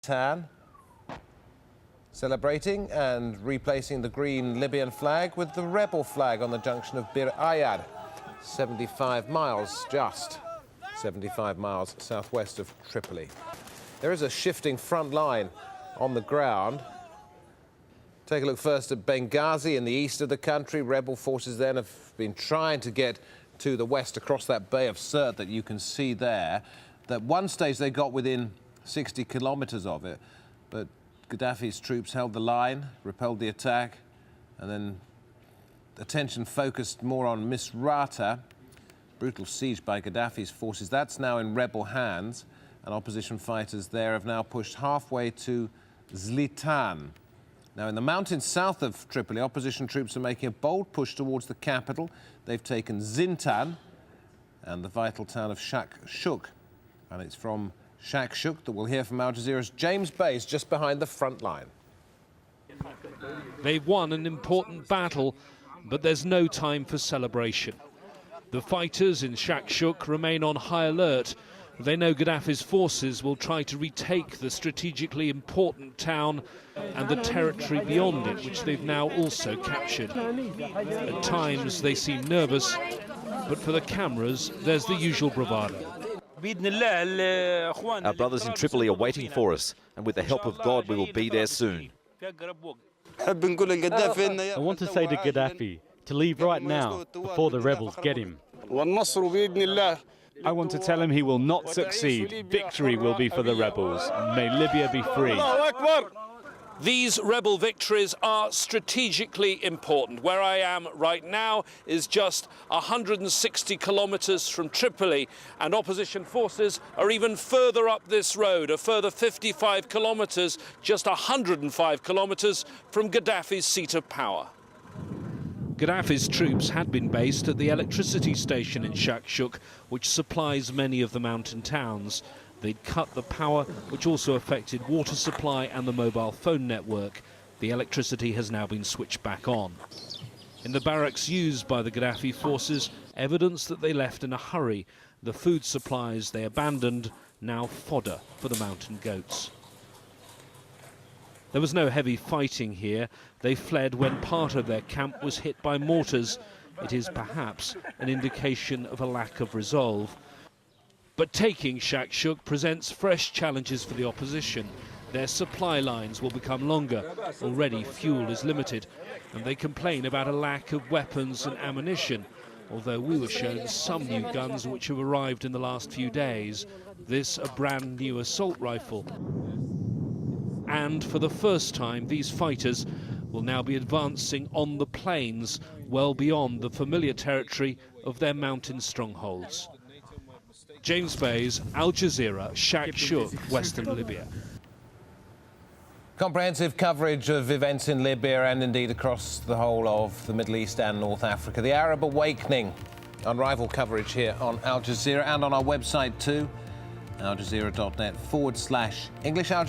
Tan, celebrating and replacing the green Libyan flag with the rebel flag on the junction of Bir Ayad, 75 miles, just 75 miles southwest of Tripoli. There is a shifting front line on the ground. Take a look first at Benghazi in the east of the country. Rebel forces then have been trying to get to the west across that Bay of Sirte that you can see there. At one stage they got within 60 kilometers of it, but Gaddafi's troops held the line, repelled the attack, and then attention focused more on Misrata. Brutal siege by Gaddafi's forces. That's now in rebel hands, and opposition fighters there have now pushed halfway to Zlitan. Now, in the mountains south of Tripoli, opposition troops are making a bold push towards the capital. They've taken Zintan and the vital town of Shakshuk. And it's from Shakshuk that we'll hear from Al Jazeera's James Bays, just behind the front line. They've won an important battle, but there's no time for celebration. The fighters in Shakshuk remain on high alert. They know Gaddafi's forces will try to retake the strategically important town and the territory beyond it, which they've now also captured. At times they seem nervous, but for the cameras there's the usual bravado. Our brothers in Tripoli are waiting for us, and with the help of God we will be there soon. I want to say to Gaddafi to leave right now before the rebels get him. I want to tell him he will not succeed. Victory will be for the rebels. May Libya be free. These rebel victories are strategically important. Where I am right now is just 160 kilometers from Tripoli, and opposition forces are even further up this road, a further 55 kilometers, just 105 kilometers from Gaddafi's seat of power. Gaddafi's troops had been based at the electricity station in Shakshuk, which supplies many of the mountain towns. They'd cut the power, which also affected water supply and the mobile phone network. The electricity has now been switched back on. In the barracks used by the Gaddafi forces, evidence that they left in a hurry. The food supplies they abandoned, now fodder for the mountain goats. There was no heavy fighting here. They fled when part of their camp was hit by mortars. It is perhaps an indication of a lack of resolve. But taking Shakshuk presents fresh challenges for the opposition. Their supply lines will become longer. Already fuel is limited, and they complain about a lack of weapons and ammunition, although we were shown some new guns which have arrived in the last few days. This a brand new assault rifle. And for the first time, these fighters will now be advancing on the plains, well beyond the familiar territory of their mountain strongholds. James Bays, Al Jazeera, Shakshuk, Western Libya. Comprehensive coverage of events in Libya and indeed across the whole of the Middle East and North Africa. The Arab Awakening, unrivaled coverage here on Al Jazeera and on our website too, aljazeera.net/English. Al Jazeera